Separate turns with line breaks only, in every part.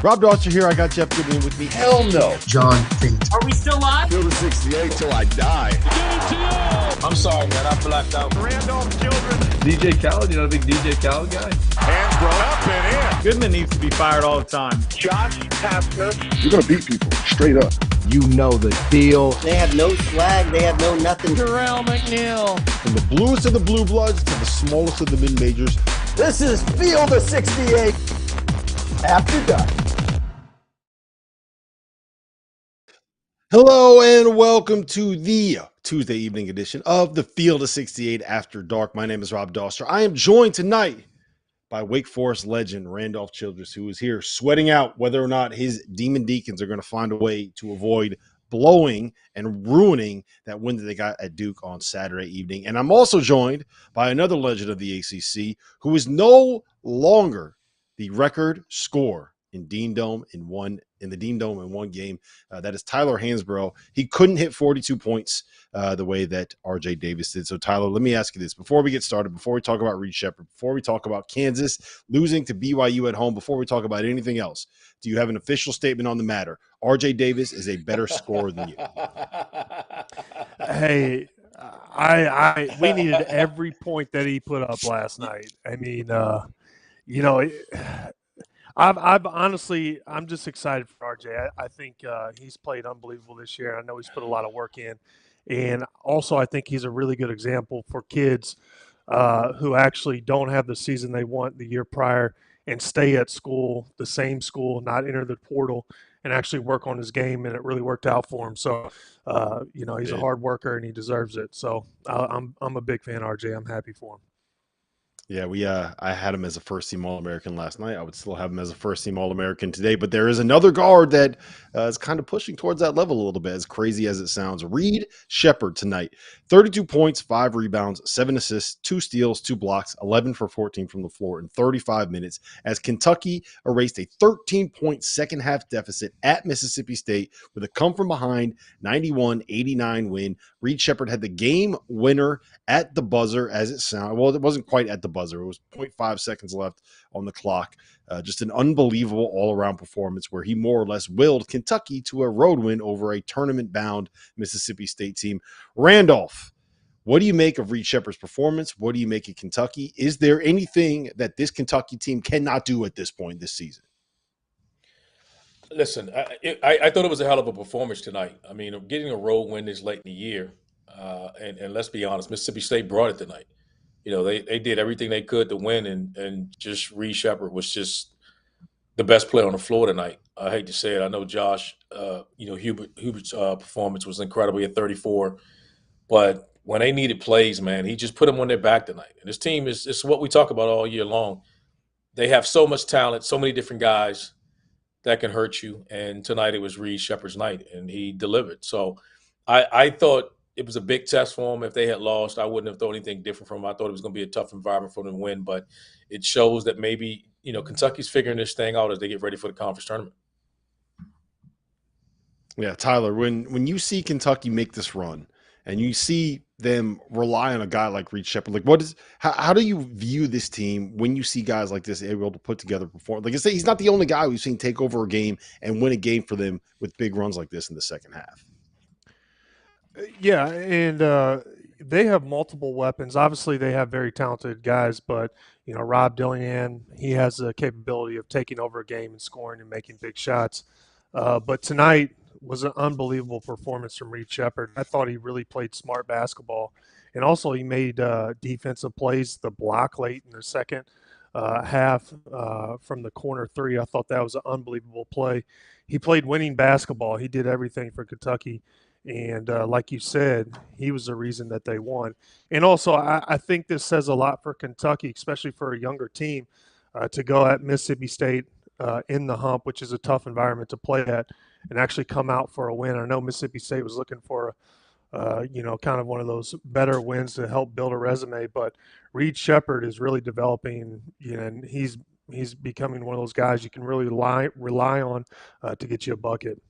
Rob Dauster here. I got Jeff Goodman with me.
Hell no.
John Fate.
Are we still live?
Field of 68 till I die.
I'm sorry, man. I blacked out.
Randolph children.
DJ Khaled, you know the big DJ Khaled guy?
Hansbrough up and in.
Goodman needs to be fired all the time.
Josh Pastner.
You're going to beat people straight up.
You know the deal.
They have no swag. They have no nothing.
Terrell McNeil.
From the bluest of the blue bloods to the smallest of the mid-majors.
This is Field of 68 after dark.
Hello and welcome to the Tuesday evening edition of the Field of 68 After Dark. My name is Rob Dauster. I am joined tonight by Wake Forest legend Randolph Childress, who is here sweating out whether or not his Demon Deacons are going to find a way to avoid blowing and ruining that win that they got at Duke on Saturday evening. And I'm also joined by another legend of the ACC who is no longer the record scorer in Dean Dome in the Dean Dome in one game. That is Tyler Hansbrough. He couldn't hit 42 points the way that RJ Davis did. So Tyler, let me ask you this before we get started, before we talk about Reed Sheppard, before we talk about Kansas losing to BYU at home, before we talk about anything else, do you have an official statement on the matter? RJ Davis is a better scorer than you.
Hey, we needed every point that he put up last night. I mean, I've honestly, I'm just excited for RJ. I think he's played unbelievable this year. I know he's put a lot of work in. And also, I think he's a really good example for kids who actually don't have the season they want the year prior and stay at school, the same school, not enter the portal, and actually work on his game. And it really worked out for him. So, he's a hard worker and he deserves it. So I'm a big fan of RJ. I'm happy for him.
Yeah, I had him as a first-team All-American last night. I would still have him as a first-team All-American today, but there is another guard that is kind of pushing towards that level a little bit, as crazy as it sounds. Reed Sheppard tonight, 32 points, 5 rebounds, 7 assists, 2 steals, 2 blocks, 11 for 14 from the floor in 35 minutes, as Kentucky erased a 13-point second-half deficit at Mississippi State with a come-from-behind 91-89 win. Reed Sheppard had the game winner at the buzzer, as it sounded. Well, it wasn't quite at the buzzer. It was 0.5 seconds left on the clock. Just an unbelievable all-around performance where he more or less willed Kentucky to a road win over a tournament-bound Mississippi State team. Randolph, what do you make of Reed Sheppard's performance? What do you make of Kentucky? Is there anything that this Kentucky team cannot do at this point this season?
Listen, I thought it was a hell of a performance tonight. I mean, getting a road win this late in the year, and let's be honest, Mississippi State brought it tonight. You know, they did everything they could to win, and just Reed Sheppard was just the best player on the floor tonight. I hate to say it. I know Josh, Hubert's performance was incredible at 34, but when they needed plays, man, he just put them on their back tonight. And this team is what we talk about all year long. They have so much talent, so many different guys that can hurt you. And tonight it was Reed Sheppard's night, and he delivered. So I thought it was a big test for him. If they had lost, I wouldn't have thought anything different from him. I thought it was going to be a tough environment for them to win, but it shows that maybe, Kentucky's figuring this thing out as they get ready for the conference tournament.
Yeah, Tyler, when you see Kentucky make this run and you see them rely on a guy like Reed Sheppard, like how do you view this team when you see guys like this able to put together performance? Like I say, he's not the only guy we've seen take over a game and win a game for them with big runs like this in the second half.
Yeah, and they have multiple weapons. Obviously, they have very talented guys, but, Rob Dillingham, he has the capability of taking over a game and scoring and making big shots. But tonight was an unbelievable performance from Reed Sheppard. I thought he really played smart basketball. And also he made defensive plays, the block late in the second half from the corner three. I thought that was an unbelievable play. He played winning basketball. He did everything for Kentucky. And like you said, he was the reason that they won. And also, I think this says a lot for Kentucky, especially for a younger team, to go at Mississippi State in the hump, which is a tough environment to play at, and actually come out for a win. I know Mississippi State was looking for, kind of one of those better wins to help build a resume. But Reed Sheppard is really developing, and he's becoming one of those guys you can really rely on to get you a bucket.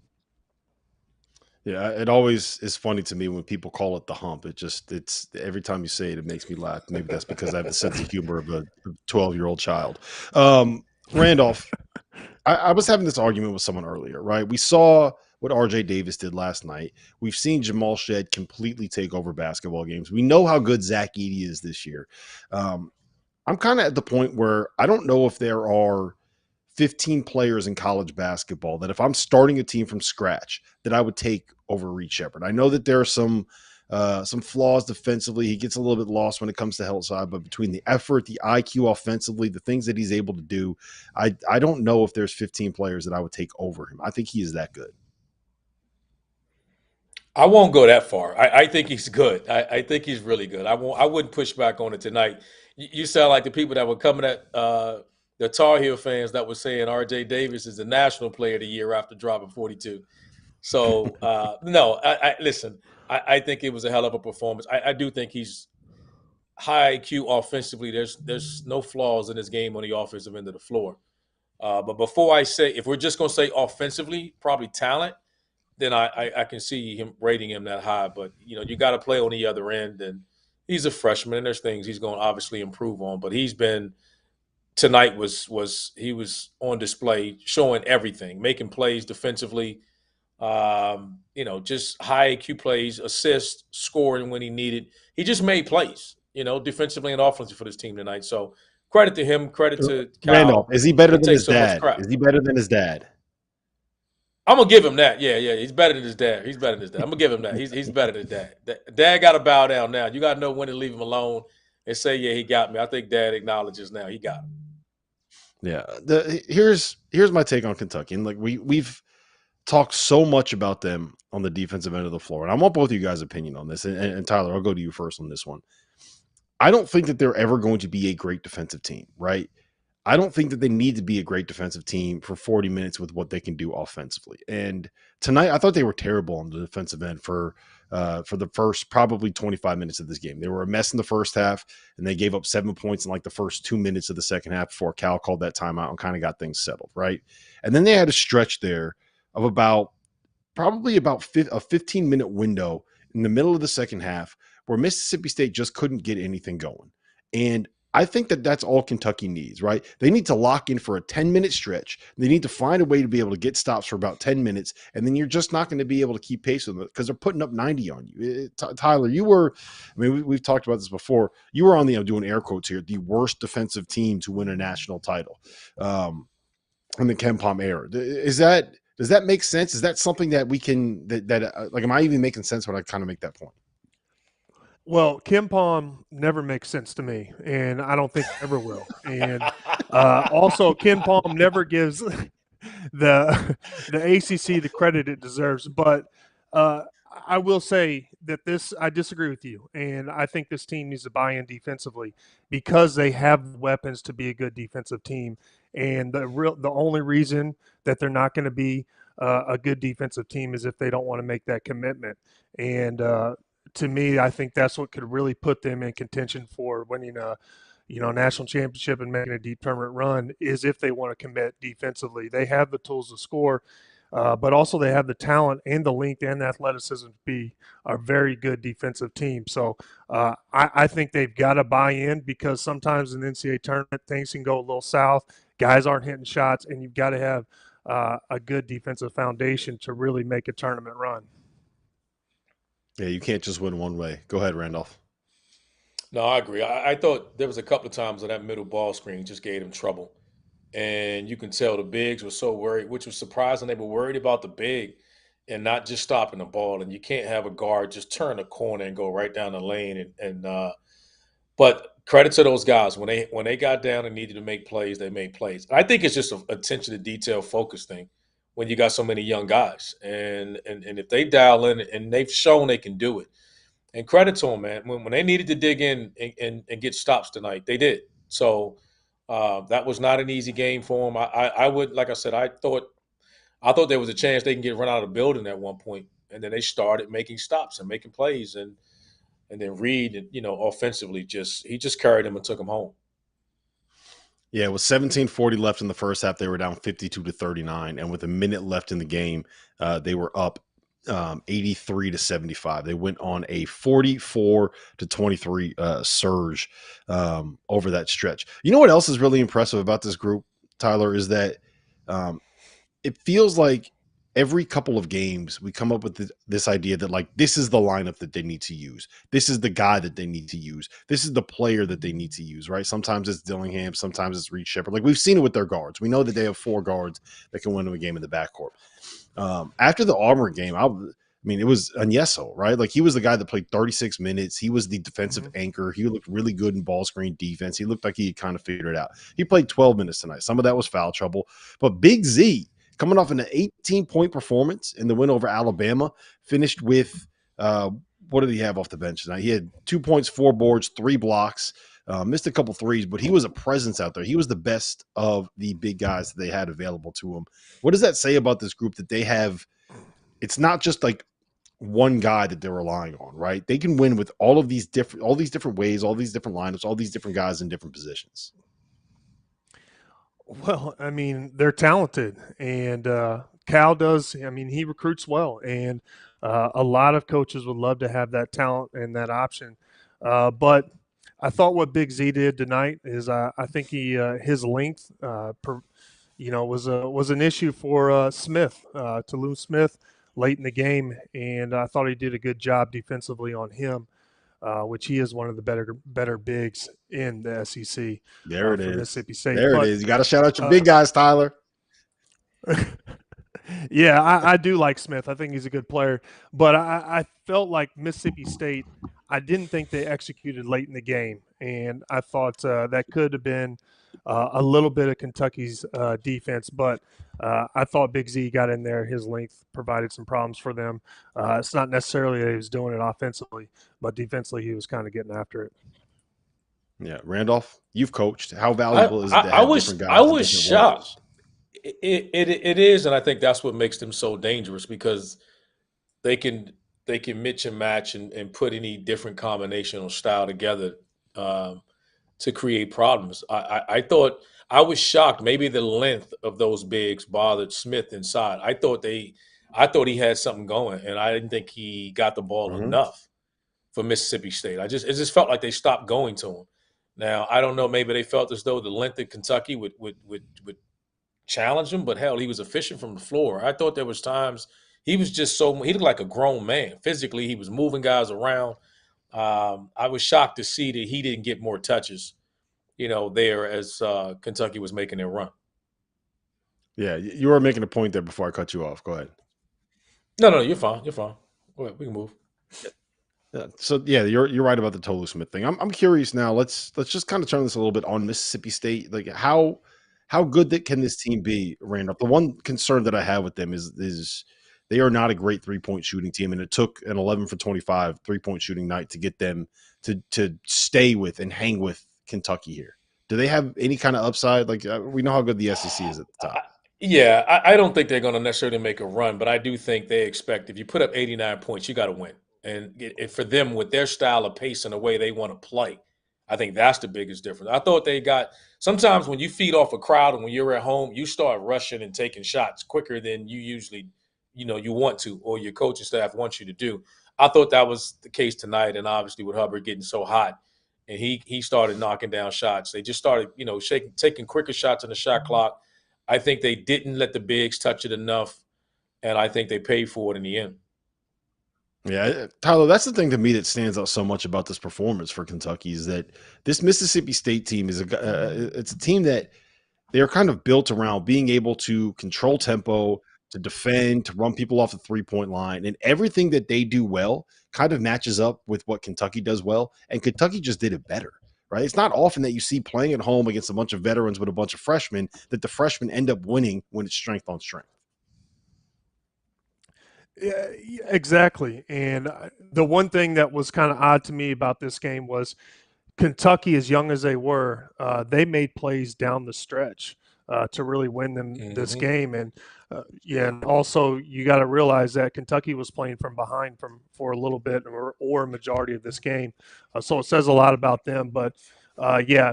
Yeah, it always is funny to me when people call it the hump. It's every time you say it, it makes me laugh. Maybe that's because I have a sense of humor of a 12-year-old child. Randolph, I was having this argument with someone earlier, right? We saw what RJ Davis did last night. We've seen Jamal Shedd completely take over basketball games. We know how good Zach Edey is this year. I'm kind of at the point where I don't know if there are 15 players in college basketball that if I'm starting a team from scratch that I would take over Reed Sheppard. I know that there are some flaws defensively. He gets a little bit lost when it comes to Hillside, but between the effort, the IQ offensively, the things that he's able to do, I don't know if there's 15 players that I would take over him. I think he is that good.
I won't go that far. I think he's good. I think he's really good. I wouldn't push back on it tonight. You sound like the people that were coming at the Tar Heel fans that were saying RJ Davis is the National Player of the Year after dropping 42. So no, listen. I think it was a hell of a performance. I do think he's high IQ offensively. There's no flaws in his game on the offensive end of the floor. But before I say, if we're just going to say offensively, probably talent, then I can see him rating him that high. But, you got to play on the other end. And he's a freshman, and there's things he's going to obviously improve on. But tonight was on display, showing everything, making plays defensively, just high IQ plays, assists, scoring when he needed. He just made plays, defensively and offensively for this team tonight. So credit to him, credit to Kyle.
Randolph, is he better than his dad? Is he better than his dad?
I'm gonna give him that. Yeah, he's better than his dad. I'm gonna give him that. He's better than dad. Dad got to bow down now. You got to know when to leave him alone and say, yeah, he got me. I think Dad acknowledges now he got him.
Yeah. Here's my take on Kentucky. And we've talked so much about them on the defensive end of the floor. And I want both of you guys' opinion on this. And Tyler, I'll go to you first on this one. I don't think that they're ever going to be a great defensive team, right? I don't think that they need to be a great defensive team for 40 minutes with what they can do offensively. And tonight, I thought they were terrible on the defensive end for the first probably 25 minutes of this game. They were a mess in the first half, and they gave up 7 points in the first 2 minutes of the second half before Cal called that timeout and kind of got things settled, right? And then they had a stretch there of probably about a 15-minute window in the middle of the second half where Mississippi State just couldn't get anything going. And I think that that's all Kentucky needs, right? They need to lock in for a 10-minute stretch. They need to find a way to be able to get stops for about 10 minutes, and then you're just not going to be able to keep pace with them because they're putting up 90 on you. Tyler, we've talked about this before. You were on doing air quotes here, the worst defensive team to win a national title in the Ken Pom era. Does that make sense? Is that something that we can am I even making sense when I kind of make that point?
Well, Ken Pom never makes sense to me, and I don't think it ever will. And also, Ken Pom never gives the ACC the credit it deserves. But I will say that I disagree with you, and I think this team needs to buy in defensively because they have weapons to be a good defensive team. And the only reason that they're not going to be a good defensive team is if they don't want to make that commitment. And to me, I think that's what could really put them in contention for winning a national championship and making a deep tournament run is if they want to commit defensively. They have the tools to score, but also they have the talent and the length and the athleticism to be a very good defensive team. So I think they've got to buy in because sometimes in the NCAA tournament, things can go a little south. Guys aren't hitting shots, and you've got to have a good defensive foundation to really make a tournament run.
Yeah, you can't just win one way. Go ahead, Randolph.
No, I agree. I thought there was a couple of times when that middle ball screen just gave them trouble. And you can tell the bigs were so worried, which was surprising. They were worried about the big and not just stopping the ball. And you can't have a guard just turn the corner and go right down the lane. But credit to those guys. When they got down and needed to make plays, they made plays. I think it's just an attention to detail focus thing when you got so many young guys. And if they dial in, and they've shown they can do it. And credit to them, man. When they needed to dig in and get stops tonight, they did. So that was not an easy game for them. I would, like I said, I thought there was a chance they can get run out of the building at one point, and then they started making stops and making plays, and then Reed, offensively, he just carried them and took them home.
Yeah, with 17:40 left in the first half, they were down 52-39, and with a minute left in the game, they were up 83-75. They went on a 44-23 surge over that stretch. You know what else is really impressive about this group, Tyler, is that It feels like every couple of games we come up with this idea that like this is the lineup that they need to use. This is the guy that they need to use. This is the player that they need to use, right? Sometimes it's Dillingham, sometimes it's Reed Shepherd. Like we've seen it with their guards. We know that they have 4 guards that can win a game in the backcourt. After the Auburn game, I mean, it was Agneso, right? Like he was the guy that played 36 minutes. He was the defensive anchor. He looked really good in ball screen defense. He looked like he had kind of figured it out. He played 12 minutes tonight. Some of that was foul trouble, but Big Z, coming off an 18-point performance in the win over Alabama, finished with what did he have off the bench tonight? He had 2 points, 4 boards, 3 blocks, missed a couple threes, but he was a presence out there. He was the best of the big guys that they had available to him. What does that say about this group that they have? It's not just like one guy that they're relying on, right? They can win with all these different ways, all these different lineups, all these different guys in different positions.
Well, I mean, they're talented, and Cal does. I mean, he recruits well, and a lot of coaches would love to have that talent and that option. But I thought what Big Z did tonight is I think his length, was an issue for Smith, Toulouse Smith, late in the game, and I thought he did a good job defensively on him. Which he is one of the better bigs in the SEC.
There it is.
Mississippi State.
There it is. You got to shout out your big guys, Tyler.
Yeah, I do like Smith. I think he's a good player. But I felt like Mississippi State, I didn't think they executed late in the game. And I thought that could have been a little bit of Kentucky's defense. But I thought Big Z got in there. His length provided some problems for them. It's not necessarily that he was doing it offensively, but defensively he was kind of getting after it.
Yeah, Randolph, you've coached. How valuable is it to have different guys?
I was shocked. It is, and I think that's what makes them so dangerous because they can mix and match and put any different combinational style together to create problems. I thought I was shocked. Maybe the length of those bigs bothered Smith inside. I thought he had something going, and I didn't think he got the ball enough for Mississippi State. It just felt like they stopped going to him. Now I don't know. Maybe they felt as though the length of Kentucky would challenge him, but hell, he was efficient from the floor. I thought there was times he was just he looked like a grown man. Physically, he was moving guys around. I was shocked to see that he didn't get more touches, there as Kentucky was making their run.
Yeah, you were making a point there before I cut you off. Go ahead.
No, you're fine. You're fine. Go ahead. We can move.
Yeah. So yeah, you're right about the Toulouse Smith thing. I'm curious now. Let's just kind of turn this a little bit on Mississippi State. Like how good can this team be, Randolph? The one concern that I have with them is they are not a great 3-point shooting team, and it took an 11 for 25 3-point shooting night to get them to stay with and hang with Kentucky here. Do they have any kind of upside? Like we know how good the SEC is at the top.
Yeah, I don't think they're going to necessarily make a run, but I do think they expect if you put up 89 points, you got to win. And for them, with their style of pace and the way they want to play, I think that's the biggest difference. I thought they got – sometimes when you feed off a crowd and when you're at home, you start rushing and taking shots quicker than you usually, you want to or your coaching staff wants you to do. I thought that was the case tonight, and obviously with Hubert getting so hot and he started knocking down shots. They just started, taking quicker shots on the shot clock. I think they didn't let the bigs touch it enough, and I think they paid for it in the end.
Yeah, Tyler, that's the thing to me that stands out so much about this performance for Kentucky is that this Mississippi State team is it's a team that they're kind of built around being able to control tempo, to defend, to run people off the 3-point line, and everything that they do well kind of matches up with what Kentucky does well, and Kentucky just did it better, right? It's not often that you see playing at home against a bunch of veterans with a bunch of freshmen that the freshmen end up winning when it's strength on strength.
Yeah, exactly. And the one thing that was kind of odd to me about this game was Kentucky, as young as they were, they made plays down the stretch to really win them this game. And and also you got to realize that Kentucky was playing from behind for a little bit or a majority of this game. So it says a lot about them. But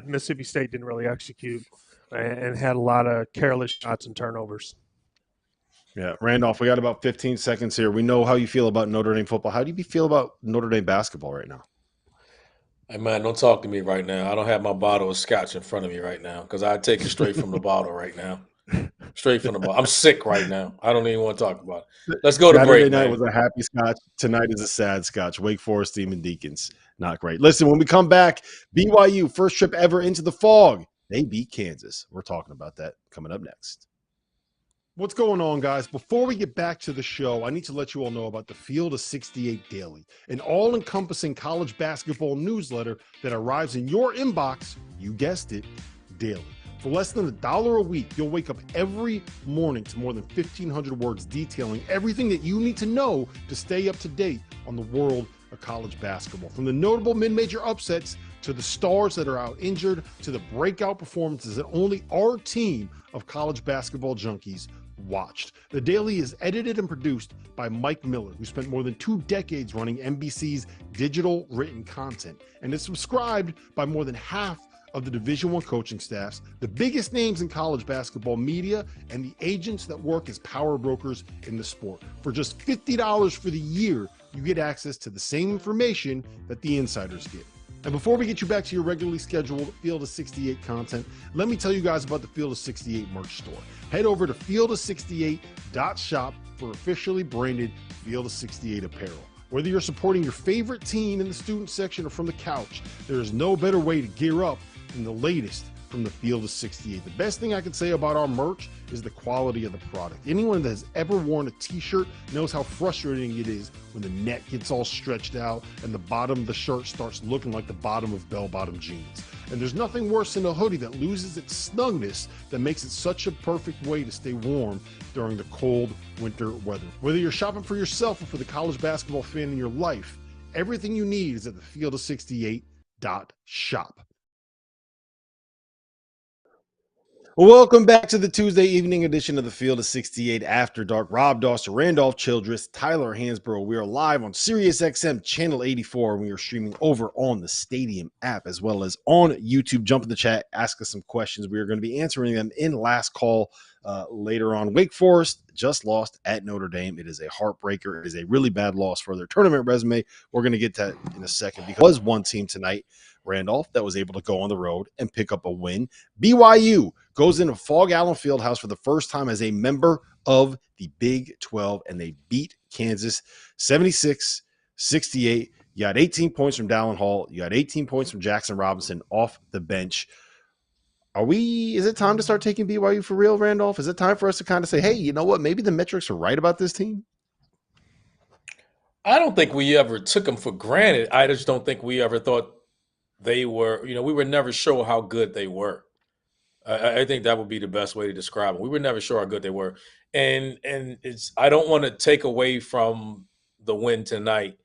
Mississippi State didn't really execute and had a lot of careless shots and turnovers.
Yeah, Randolph, we got about 15 seconds here. We know how you feel about Notre Dame football. How do you feel about Notre Dame basketball right now?
Hey, man, don't talk to me right now. I don't have my bottle of scotch in front of me right now because I'd take it straight from the bottle right now. Straight from the ball. I'm sick right now. I don't even want to talk about it. Let's go to
Saturday
break,
night
man.
was a happy Scotch. Tonight is a sad Scotch. Wake Forest, Demon Deacons. Not great. Listen, when we come back, BYU, first trip ever into the fog. They beat Kansas. We're talking about that coming up next. What's going on, guys? Before we get back to the show, I need to let you all know about the Field of 68 Daily, an all-encompassing college basketball newsletter that arrives in your inbox, you guessed it, daily. For less than $1 a week, you'll wake up every morning to more than 1,500 words detailing everything that you need to know to stay up to date on the world of college basketball. From the notable mid-major upsets to the stars that are out injured to the breakout performances that only our team of college basketball junkies watched. The Daily is edited and produced by Mike Miller, who spent more than 2 decades running NBC's digital written content, and is subscribed by more than half of the Division I coaching staffs, the biggest names in college basketball media, and the agents that work as power brokers in the sport. For just $50 for the year, you get access to the same information that the insiders get. And before we get you back to your regularly scheduled Field of 68 content, let me tell you guys about the Field of 68 merch store. Head over to fieldof68.shop for officially branded Field of 68 apparel. Whether you're supporting your favorite team in the student section or from the couch, there is no better way to gear up than the latest from the Field of 68. The best thing I can say about our merch is the quality of the product. Anyone that has ever worn a t-shirt knows how frustrating it is when the neck gets all stretched out and the bottom of the shirt starts looking like the bottom of bell-bottom jeans. And there's nothing worse than a hoodie that loses its snugness that makes it such a perfect way to stay warm during the cold winter weather. Whether you're shopping for yourself or for the college basketball fan in your life, everything you need is at the fieldof68.shop. Welcome back to the Tuesday evening edition of the Field of 68 After Dark. Rob Dauster, Randolph Childress, Tyler Hansbrough. We are live on SiriusXM Channel 84, and we are streaming over on the Stadium app as well as on YouTube. Jump in the chat, ask us some questions. We are going to be answering them in last call later on. Wake Forest just lost at Notre Dame. It is a heartbreaker. It is a really bad loss for their tournament resume. We're going to get to that in a second because one team tonight, Randolph, that was able to go on the road and pick up a win. BYU goes into Fog Allen Fieldhouse for the first time as a member of the Big 12, and they beat Kansas 76-68. You had 18 points from Dallin Hall. You had 18 points from Jackson Robinson off the bench. Is it time to start taking BYU for real, Randolph? Is it time for us to kind of say, hey, you know what? Maybe the metrics are right about this team?
I don't think we ever took them for granted. I just don't think we ever thought they were, we were never sure how good they were. I think that would be the best way to describe it. We were never sure how good they were. And I don't want to take away from the win tonight,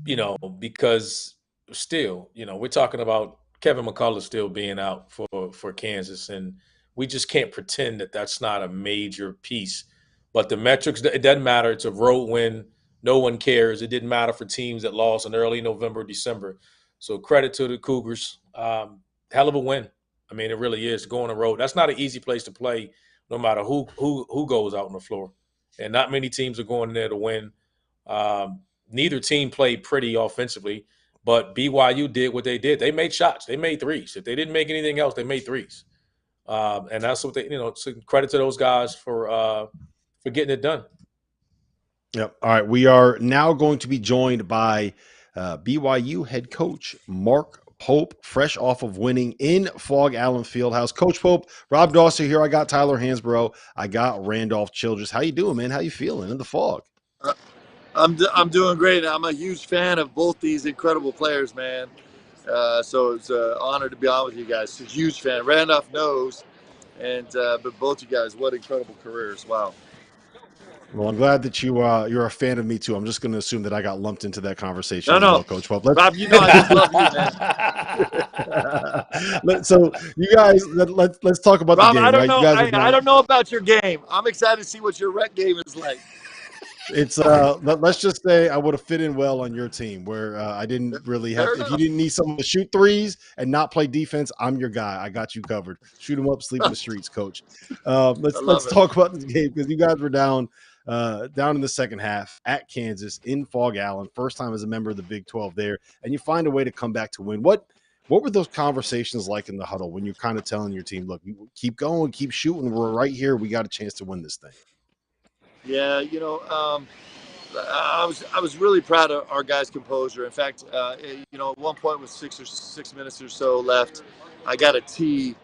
because still, we're talking about Kevin McCullough still being out for Kansas, and we just can't pretend that that's not a major piece. But the metrics, it doesn't matter. It's a road win. No one cares. It didn't matter for teams that lost in early November, December. So credit to the Cougars. Hell of a win. I mean, it really is. Go on the road. That's not an easy place to play, no matter who goes out on the floor. And not many teams are going there to win. Neither team played pretty offensively, but BYU did what they did. They made shots. They made threes. If they didn't make anything else, they made threes. And that's what they, so credit to those guys for getting it done.
Yep. All right. We are now going to be joined by BYU head coach Mark Pope, fresh off of winning in Fog Allen Fieldhouse. Coach Pope, Rob Dauster here. I got Tyler Hansbrough. I got Randolph Childress. How you doing, man? How you feeling in the fog?
I'm doing great. I'm a huge fan of both these incredible players, man. So it's an honor to be on with you guys. A huge fan. Randolph knows, but both you guys, what incredible careers! Wow.
Well, I'm glad that you're a fan of me too. I'm just going to assume that I got lumped into that conversation.
No,
Coach Pope.
Rob, I just love you, man.
So you guys, let's talk about
Rob,
the game.
I don't
right?
know.
You guys
I don't know about your game. I'm excited to see what your rec game is like.
It's let's just say I would have fit in well on your team where I didn't really have. If you didn't need someone to shoot threes and not play defense, I'm your guy. I got you covered. Shoot them up, sleep in the streets, coach. Let's talk about this game because you guys were down in the second half at Kansas in Fog Allen. First time as a member of the Big 12 there, and you find a way to come back to win. What What were those conversations like in the huddle when you're kind of telling your team, look, keep going, keep shooting. We're right here. We got a chance to win this thing.
Yeah, I was really proud of our guys' composure. In fact, at one point with 6 minutes or so left, I got a tee,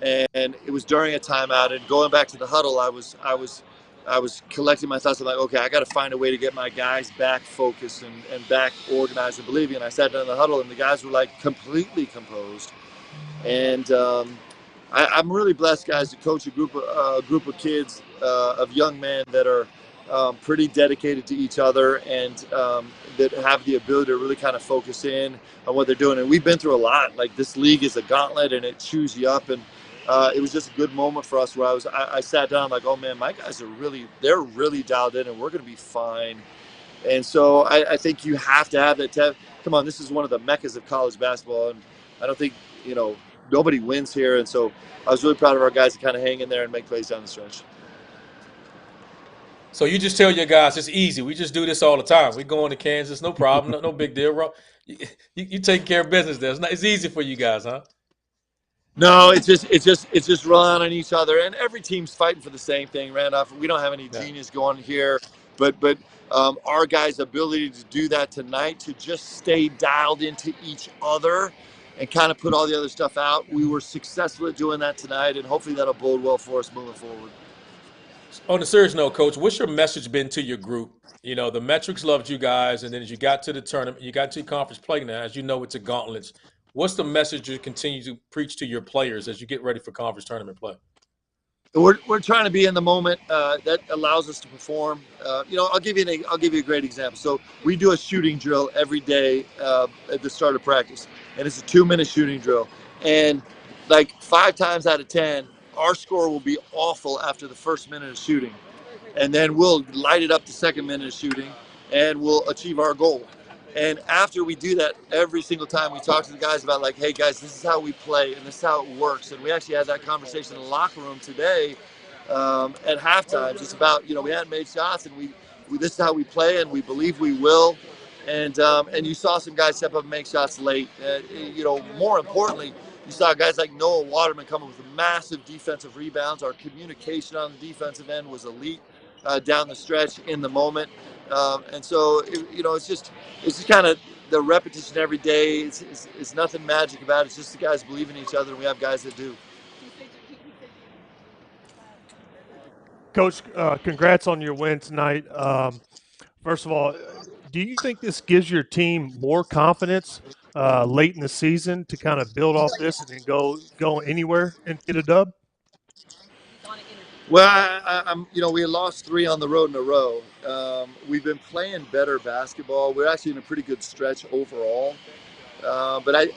and it was during a timeout. And going back to the huddle, I was collecting my thoughts. I'm like, okay, I got to find a way to get my guys back focused and back organized and believing. And I sat down in the huddle, and the guys were like completely composed. And I'm really blessed, guys, to coach a group of kids, of young men that are pretty dedicated to each other and that have the ability to really kind of focus in on what they're doing. And we've been through a lot. Like, this league is a gauntlet, and it chews you up. And it was just a good moment for us where I sat down like, oh man, my guys they're really dialed in, and we're going to be fine. And so I think you have to have that. Come on, this is one of the meccas of college basketball, and I don't think nobody wins here. And so I was really proud of our guys to kind of hang in there and make plays down the stretch.
So you just tell your guys it's easy. We just do this all the time. We go into Kansas, no problem, no big deal. You take care of business there. It's easy for you guys, huh?
No, it's just relying on each other, and every team's fighting for the same thing. Randolph, we don't have any genius going here, but our guys' ability to do that tonight, to just stay dialed into each other and kind of put all the other stuff out. We were successful at doing that tonight, and hopefully that'll bode well for us moving forward.
On a serious note, Coach, what's your message been to your group? The metrics loved you guys, and then as you got to the tournament, you got to conference play now. As you know, it's a gauntlet. What's the message you continue to preach to your players as you get ready for conference tournament play?
We're trying to be in the moment that allows us to perform. I'll give you a great example. So we do a shooting drill every day at the start of practice, and it's a 2-minute shooting drill. And like 5 times out of 10, our score will be awful after the first minute of shooting, and then we'll light it up the second minute of shooting, and we'll achieve our goal. And after we do that, every single time we talk to the guys about like, hey guys, this is how we play and this is how it works. And we actually had that conversation in the locker room today at halftime, just about, we hadn't made shots, and we this is how we play, and we believe we will. And you saw some guys step up and make shots late. More importantly, you saw guys like Noah Waterman coming with massive defensive rebounds. Our communication on the defensive end was elite down the stretch in the moment. And so, it's just kind of the repetition every day. It's nothing magic about it. It's just the guys believe in each other, and we have guys that do.
Coach, congrats on your win tonight. First of all, do you think this gives your team more confidence late in the season to kind of build off this and then go anywhere and get a dub?
Well, we had lost 3 on the road in a row. We've been playing better basketball. We're actually in a pretty good stretch overall. But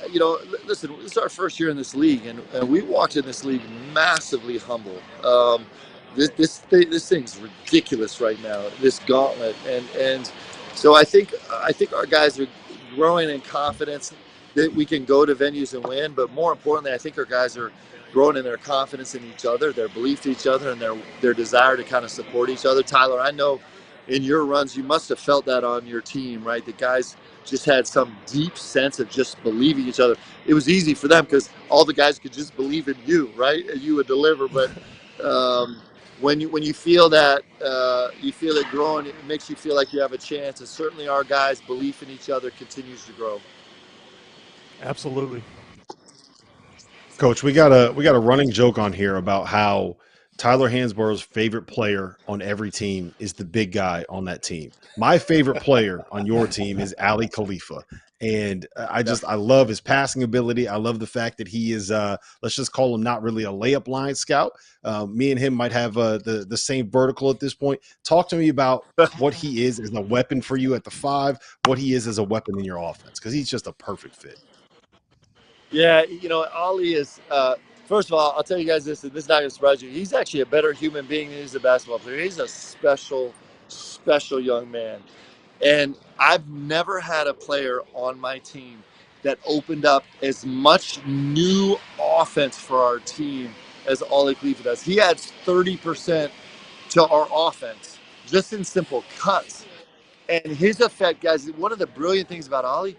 listen, this is our first year in this league, and we walked in this league massively humble. This thing's ridiculous right now, this gauntlet, and so I think our guys are growing in confidence that we can go to venues and win. But more importantly, I think our guys are growing in their confidence in each other, their belief in each other, and their desire to kind of support each other. Tyler, I know in your runs you must have felt that on your team, right? The guys just had some deep sense of just believing each other. It was easy for them because all the guys could just believe in you, right? And you would deliver. But when you feel that, you feel it growing, it makes you feel like you have a chance. And certainly our guys' belief in each other continues to grow.
Absolutely.
Coach, we got a running joke on here about how Tyler Hansbrough's favorite player on every team is the big guy on that team. My favorite player on your team is Ali Khalifa. And I love his passing ability. I love the fact that he is, let's just call him not really a layup line scout. Me and him might have the same vertical at this point. Talk to me about what he is as a weapon for you at the 5, what he is as a weapon in your offense, because he's just a perfect fit.
Yeah, Ali is, first of all, I'll tell you guys this, and this is not going to surprise you. He's actually a better human being than he's a basketball player. He's a special, special young man. And I've never had a player on my team that opened up as much new offense for our team as Ali Khalifa does. He adds 30% to our offense, just in simple cuts. And his effect, guys, one of the brilliant things about Ali,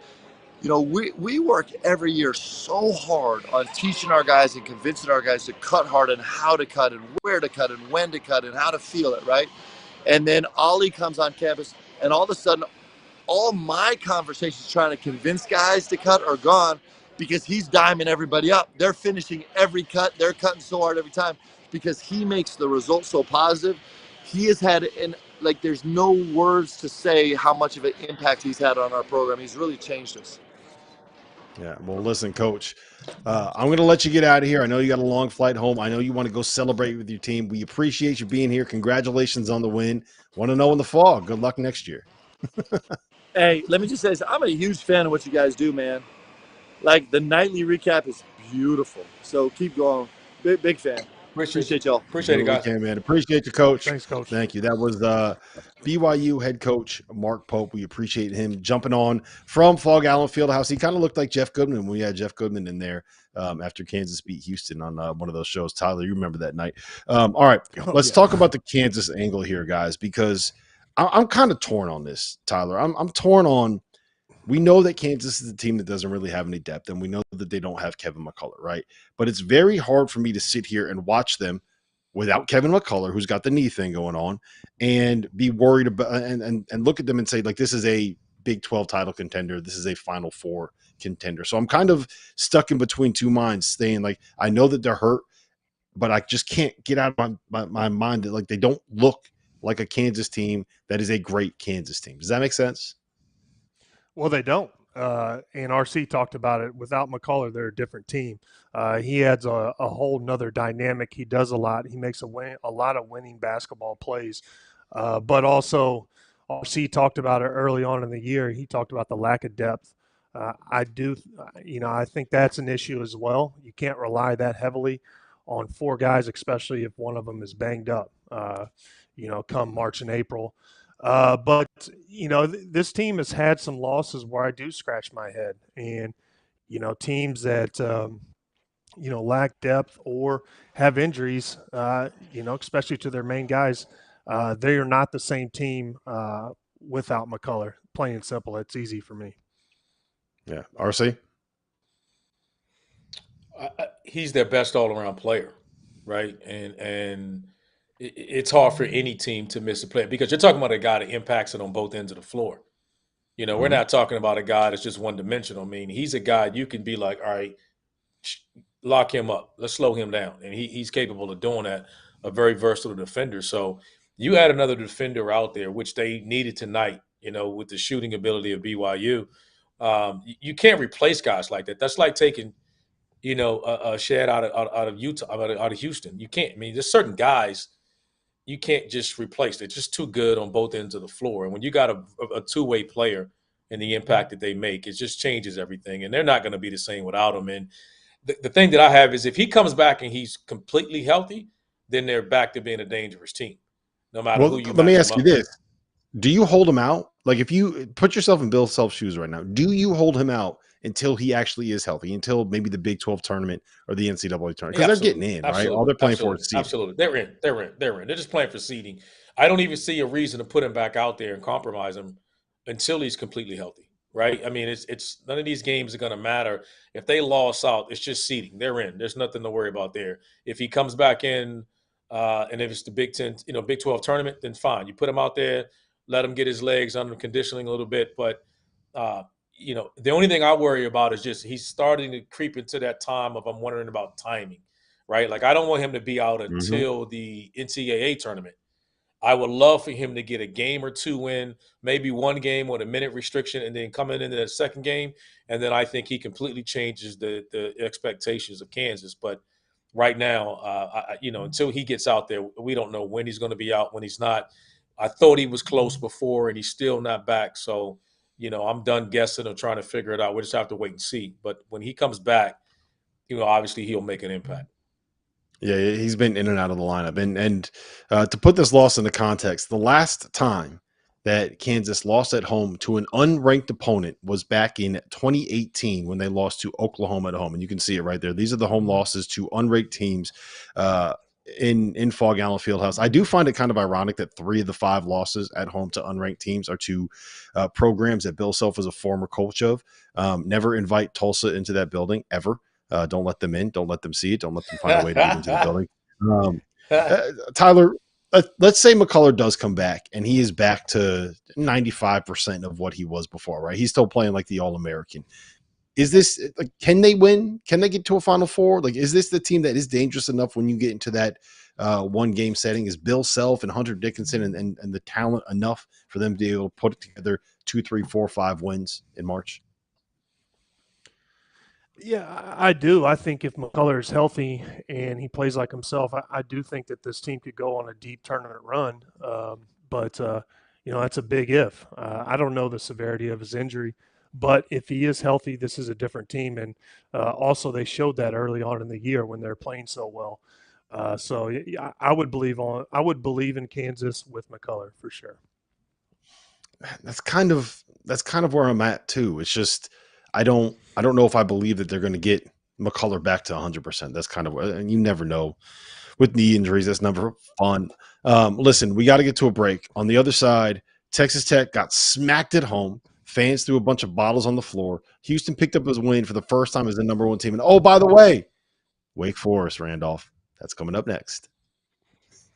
we work every year so hard on teaching our guys and convincing our guys to cut hard and how to cut and where to cut and when to cut and how to feel it, right? And then Ollie comes on campus, and all of a sudden, all my conversations trying to convince guys to cut are gone because he's diming everybody up. They're finishing every cut. They're cutting so hard every time because he makes the result so positive. He has had, and like, there's no words to say how much of an impact he's had on our program. He's really changed us.
Yeah, well, listen, Coach, I'm going to let you get out of here. I know you got a long flight home. I know you want to go celebrate with your team. We appreciate you being here. Congratulations on the win. Want to know in the fall. Good luck next year.
Hey, let me just say this. I'm a huge fan of what you guys do, man. Like, the nightly recap is beautiful. So keep going. Big fan. Appreciate y'all.
Appreciate it, guys.
Okay, man. Appreciate you, Coach.
Thanks, Coach.
Thank you. That was BYU head coach Mark Pope. We appreciate him jumping on from Fog Allen Fieldhouse. He kind of looked like Jeff Goodman when we had Jeff Goodman in there after Kansas beat Houston on one of those shows. Tyler, you remember that night. All right, let's talk about the Kansas angle here, guys, because I'm kind of torn on this, Tyler. I'm torn on. We know that Kansas is a team that doesn't really have any depth, and we know that they don't have Kevin McCullough, right? But it's very hard for me to sit here and watch them without Kevin McCullough, who's got the knee thing going on, and be worried about and look at them and say, like, this is a Big 12 title contender. This is a Final Four contender. So I'm kind of stuck in between two minds, saying, like, I know that they're hurt, but I just can't get out of my mind that, like, they don't look like a Kansas team that is a great Kansas team. Does that make sense?
Well, they don't. And RC talked about it. Without McCullough, they're a different team. He adds a whole nother dynamic. He does a lot. He makes a lot of winning basketball plays. But also, RC talked about it early on in the year. He talked about the lack of depth. I think that's an issue as well. You can't rely that heavily on four guys, especially if one of them is banged up, come March and April. But this team has had some losses where I do scratch my head, and, teams that, lack depth or have injuries, especially to their main guys, they are not the same team without McCullough. Plain and simple. It's easy for me.
Yeah. RC?
He's their best all-around player, right? And it's hard for any team to miss a play because you're talking about a guy that impacts it on both ends of the floor. We're not talking about a guy that's just one-dimensional. I mean, he's a guy you can be like, all right, lock him up. Let's slow him down. And he's capable of doing that, a very versatile defender. So you had another defender out there, which they needed tonight, with the shooting ability of BYU. You can't replace guys like that. That's like taking, a Shad out of Utah, out of Houston. You can't. I mean, there's certain guys you can't just replace. They're just too good on both ends of the floor. And when you got a two-way player and the impact that they make, it just changes everything. And they're not going to be the same without him. And the thing that I have is if he comes back and he's completely healthy, then they're back to being a dangerous team, no matter who you.
Let me ask you this: do you hold him out? Like, if you put yourself in Bill Self's shoes right now, do you hold him out until he actually is healthy, until maybe the Big 12 tournament or the NCAA tournament? Because they're getting in, right? All they're playing for is seeding.
Absolutely. They're in. They're just playing for seeding. I don't even see a reason to put him back out there and compromise him until he's completely healthy, right? I mean, it's none of these games are going to matter. If they lost out, it's just seeding. They're in. There's nothing to worry about there. If he comes back in and if it's the Big 10, Big 12 tournament, then fine. You put him out there, let him get his legs under conditioning a little bit. But, the only thing I worry about is just he's starting to creep into that time of I'm wondering about timing, right? Like, I don't want him to be out until the NCAA tournament. I would love for him to get a game or two in, maybe one game with a minute restriction, and then coming into that second game. And then I think he completely changes the expectations of Kansas. But right now, until he gets out there, we don't know when he's going to be out, when he's not. I thought he was close before, and he's still not back. So, I'm done guessing or trying to figure it out. We'll just have to wait and see. But when he comes back, obviously he'll make an impact.
Yeah, he's been in and out of the lineup. And to put this loss into context, the last time that Kansas lost at home to an unranked opponent was back in 2018 when they lost to Oklahoma at home. And you can see it right there. These are the home losses to unranked teams. in Fog Allen Fieldhouse. I do find it kind of ironic that 3 of the 5 losses at home to unranked teams are to programs that Bill Self was a former coach of. Never invite Tulsa into that building ever. Don't let them in. Don't let them see it. Don't let them find a way to get into the building. Tyler, let's say McCullough does come back and he is back to 95% of what he was before, right? He's still playing like the All-American. Is this like, can they win? Can they get to a Final Four? Like, is this the team that is dangerous enough when you get into that one game setting? Is Bill Self and Hunter Dickinson and the talent enough for them to be able to put together 2, 3, 4, 5 wins in March?
Yeah, I do. I think if McCullough is healthy and he plays like himself, I do think that this team could go on a deep tournament run. But that's a big if. I don't know the severity of his injury, but if he is healthy, this is a different team. And also, they showed that early on in the year when they're playing so well. So I would believe in Kansas with McCullough for sure.
That's kind of where I'm at too. It's just I don't know if I believe that they're going to get McCullough back to 100%. That's kind of what, and you never know with knee injuries. That's never fun. Listen, we got to get to a break. On the other side, Texas Tech got smacked at home. Fans threw a bunch of bottles on the floor. Houston picked up his win for the first time as the number 1 team. And oh, by the way, Wake Forest, Randolph. That's coming up next.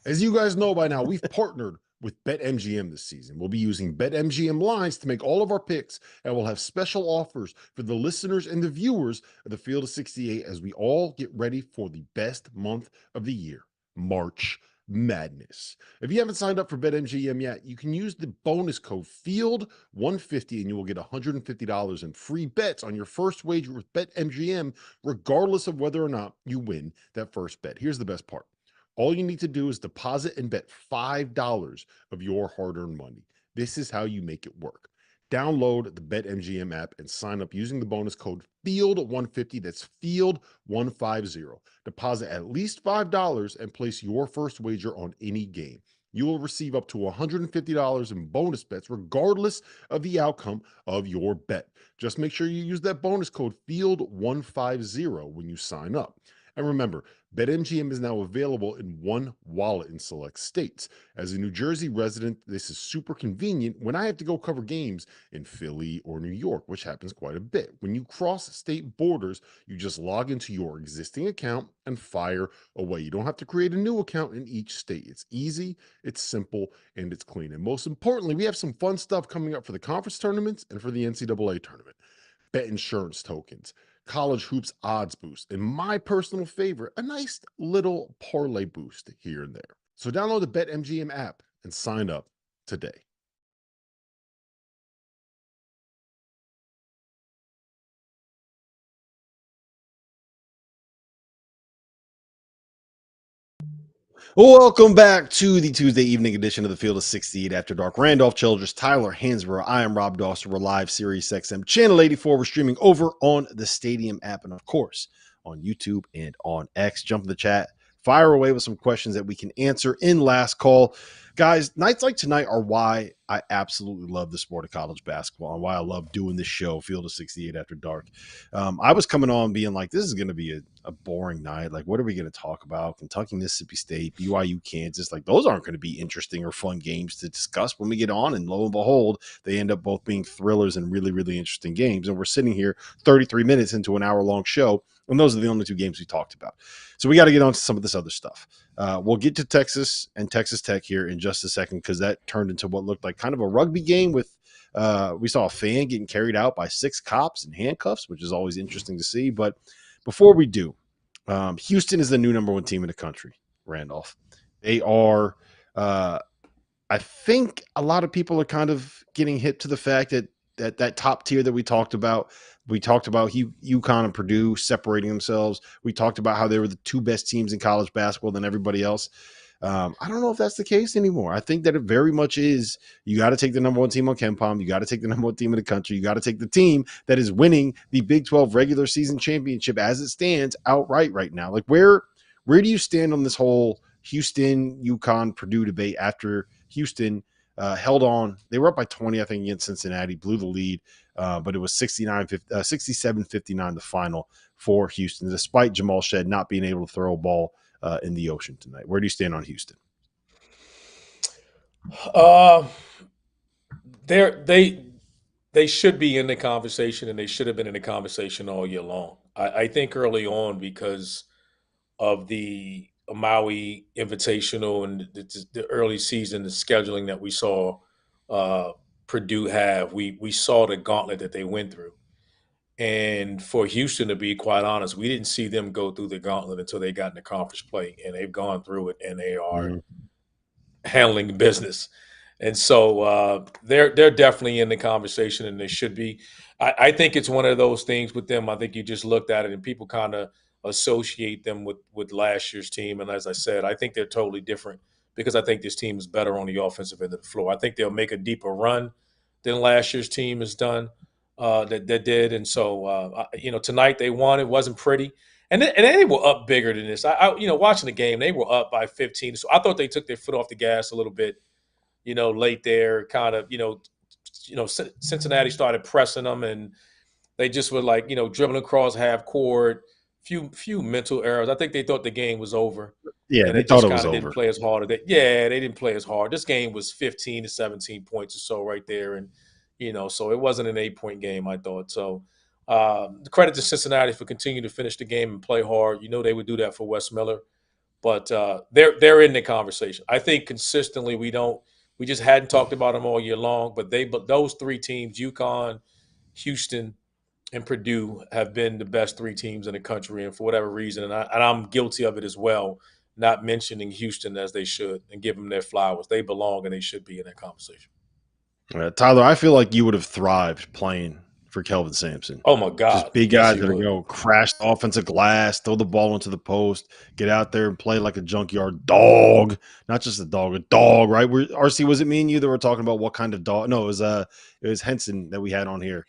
As you guys know by now, we've partnered with BetMGM this season. We'll be using BetMGM lines to make all of our picks, and we'll have special offers for the listeners and the viewers of the Field of 68 as we all get ready for the best month of the year, March Madness. If you haven't signed up for BetMGM yet, you can use the bonus code FIELD150 and you will get $150 in free bets on your first wager with BetMGM, regardless of whether or not you win that first bet. Here's the best part. All you need to do is deposit and bet $5 of your hard-earned money. This is how you make it work. Download the BetMGM app and sign up using the bonus code FIELD150. That's FIELD150. Deposit at least $5 and place your first wager on any game. You will receive up to $150 in bonus bets regardless of the outcome of your bet. Just make sure you use that bonus code FIELD150 when you sign up. And remember, BetMGM is now available in one wallet in select states. As a New Jersey resident, this is super convenient when I have to go cover games in Philly or New York, which happens quite a bit. When you cross state borders, you just log into your existing account and fire away. You don't have to create a new account in each state. It's easy, it's simple, and it's clean. And most importantly, we have some fun stuff coming up for the conference tournaments and for the NCAA tournament. Bet insurance tokens, college hoops odds boost, and my personal favorite, a nice little parlay boost here and there. So download the BetMGM app and sign up today.
Welcome back to the Tuesday evening edition of the Field of 68 After Dark. Randolph Childress, Tyler Hansbrough. I am Rob Dauster. We're live, Sirius XM Channel 84. We're streaming over on the Stadium app and, of course, on YouTube and on X. Jump in the chat. Fire away with some questions that we can answer in last call. Guys, nights like tonight are why I absolutely love the sport of college basketball and why I love doing this show, Field of 68 After Dark. I was coming on being like, this is going to be a boring night. Like, what are we going to talk about? Kentucky, Mississippi State, BYU, Kansas. Like, those aren't going to be interesting or fun games to discuss when we get on. And lo and behold, they end up both being thrillers and really, really interesting games. And we're sitting here 33 minutes into an hour-long show, and those are the only 2 games we talked about. So we got to get on to some of this other stuff. We'll get to Texas and Texas Tech here in just a second because that turned into what looked like kind of a rugby game with we saw a fan getting carried out by 6 cops in handcuffs, which is always interesting to see. But before we do, Houston is the new number 1 team in the country, Randolph. They are, I think a lot of people are kind of getting hip to the fact that top tier that we talked about UConn and Purdue separating themselves. We talked about how they were the 2 best teams in college basketball than everybody else. I don't know if that's the case anymore. I think that it very much is. You got to take the number 1 team on KenPom. You got to take the number 1 team in the country. You got to take the team that is winning the Big 12 regular season championship as it stands outright right now. Like, where do you stand on this whole Houston, UConn, Purdue debate after Houston held on? They were up by 20, I think, against Cincinnati, blew the lead. But it was 67-59 the final for Houston, despite Jamal Shead not being able to throw a ball in the ocean tonight. Where do you stand on Houston?
They should be in the conversation, and they should have been in the conversation all year long. I think early on, because of the Maui Invitational and the early season, the scheduling that we saw Purdue have, we saw the gauntlet that they went through. And for Houston, to be quite honest, we didn't see them go through the gauntlet until they got in the conference play, and they've gone through it, and they are handling business. And so they're definitely in the conversation, and they should be. I think it's one of those things with them. I think you just looked at it, and people kind of associate them with last year's team. And as I said, I think they're totally different because I think this team is better on the offensive end of the floor. I think they'll make a deeper run than last year's team has done. That did, and so tonight they won. It wasn't pretty, and they were up bigger than this. Watching the game, they were up by 15. So I thought they took their foot off the gas a little bit, late there. Kind of, Cincinnati started pressing them, and they just were like, dribbling across half court. Few mental errors. I think they thought the game was over.
Yeah,
and
they thought it was over.
Didn't play as hard. They didn't play as hard. This game was 15 to 17 points or so right there, and. So it wasn't an 8-point game, I thought. So credit to Cincinnati for continuing to finish the game and play hard. They would do that for Wes Miller. But they're in the conversation. I think consistently we just hadn't talked about them all year long. But those three teams, UConn, Houston, and Purdue, have been the best three teams in the country. And for whatever reason, and I'm guilty of it as well, not mentioning Houston as they should and give them their flowers. They belong and they should be in that conversation.
Tyler, I feel like you would have thrived playing for Kelvin Sampson.
Oh, my God.
Just big guys that are going to crash the offensive glass, throw the ball into the post, get out there and play like a junkyard dog. Not just a dog, right? RC, was it me and you that were talking about what kind of dog? No, it was Henson that we had on here.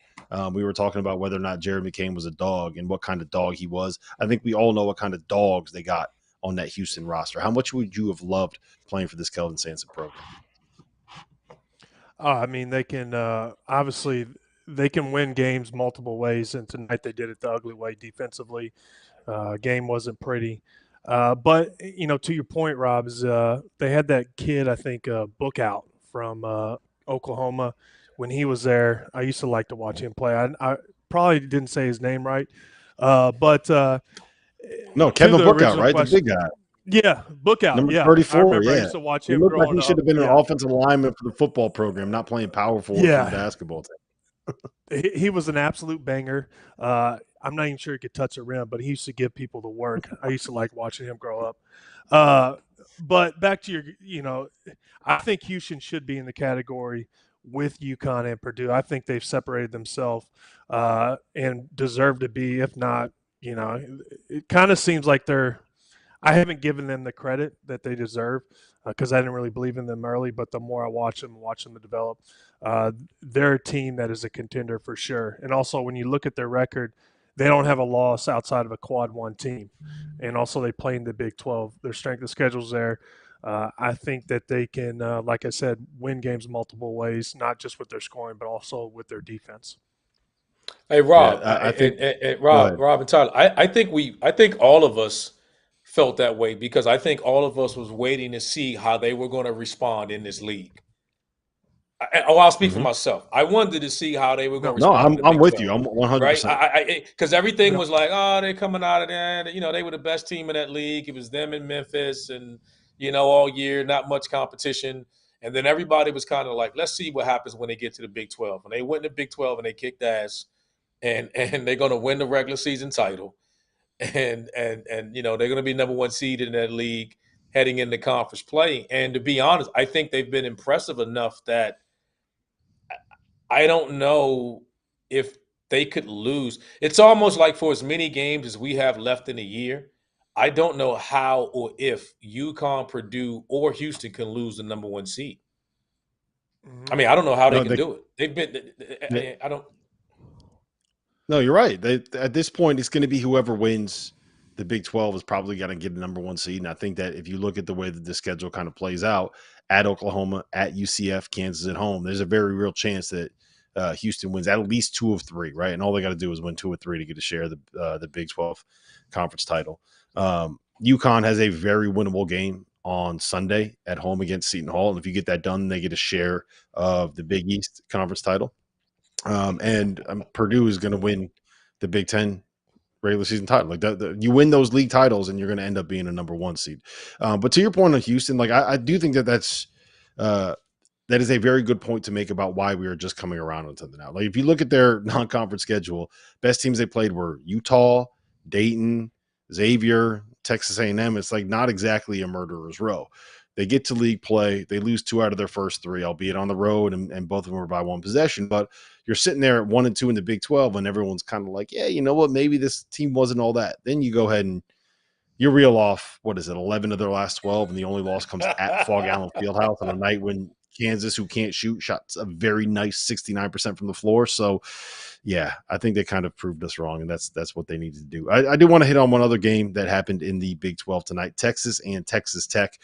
We were talking about whether or not Jared McCain was a dog and what kind of dog he was. I think we all know what kind of dogs they got on that Houston roster. How much would you have loved playing for this Kelvin Sampson program?
They can obviously they can win games multiple ways, and tonight they did it the ugly way defensively. Game wasn't pretty, but to your point, Rob, is they had that kid, I think, Book Out from Oklahoma when he was there. I used to like to watch him play. I probably didn't say his name right, but
no, Kevin Book Out, right? The big guy.
Yeah, Book Out.
Number 34,
I used to watch him.
He looked like he should have been an offensive lineman for the football program, not playing power forward for the basketball team.
He was an absolute banger. I'm not even sure he could touch a rim, but he used to give people the work. I used to like watching him grow up. But back to your, I think Houston should be in the category with UConn and Purdue. I think they've separated themselves and deserve to be. If not, it kind of seems like I haven't given them the credit that they deserve because I didn't really believe in them early. But the more I watch them develop, they're a team that is a contender for sure. And also, when you look at their record, they don't have a loss outside of a quad one team. And also, they play in the Big 12. Their strength of schedule's there. I think that they can, like I said, win games multiple ways, not just with their scoring, but also with their defense.
Hey, Rob, I think Rob and Tyler, I think all of us felt that way because I think all of us was waiting to see how they were going to respond in this league. I'll speak for myself. I wanted to see how they were going to respond.
No, I'm with you. I'm 100%.
Right? Because everything was like, they're coming out of there. They were the best team in that league. It was them in Memphis and, all year, not much competition. And then everybody was kind of like, let's see what happens when they get to the Big 12. And they went to the Big 12 and they kicked ass. And they're going to win the regular season title. And they're going to be number one seed in that league heading into conference play. And to be honest, I think they've been impressive enough that I don't know if they could lose. It's almost like for as many games as we have left in a year, I don't know how or if UConn, Purdue, or Houston can lose the number one seed. I mean, I don't know how they can do it. I don't.
No, you're right. At this point, it's going to be whoever wins the Big 12 is probably going to get the number one seed. And I think that if you look at the way that the schedule kind of plays out, at Oklahoma, at UCF, Kansas at home, there's a very real chance that Houston wins at least 2 of 3, right? And all they got to do is win 2 of 3 to get a share of the Big 12 conference title. UConn has a very winnable game on Sunday at home against Seton Hall. And if you get that done, they get a share of the Big East Conference title. And Purdue is going to win the Big Ten regular season title. Like you win those league titles and you're going to end up being a number 1 seed. But to your point on Houston, like I do think that is a very good point to make about why we are just coming around on something now. Like if you look at their non-conference schedule, best teams they played were Utah, Dayton, Xavier, Texas A&M. It's like not exactly a murderer's row. They get to league play. They lose 2 out of their first 3, albeit on the road, and both of them were by 1 possession. But you're sitting there at 1 and 2 in the Big 12, and everyone's kind of like, yeah, you know what? Maybe this team wasn't all that. Then you go ahead and you reel off, 11 of their last 12, and the only loss comes at Fog Allen Fieldhouse on a night when Kansas, who can't shoot, shot a very nice 69% from the floor. So, yeah, I think they kind of proved us wrong, and that's what they needed to do. I do want to hit on one other game that happened in the Big 12 tonight, Texas and Texas Tech,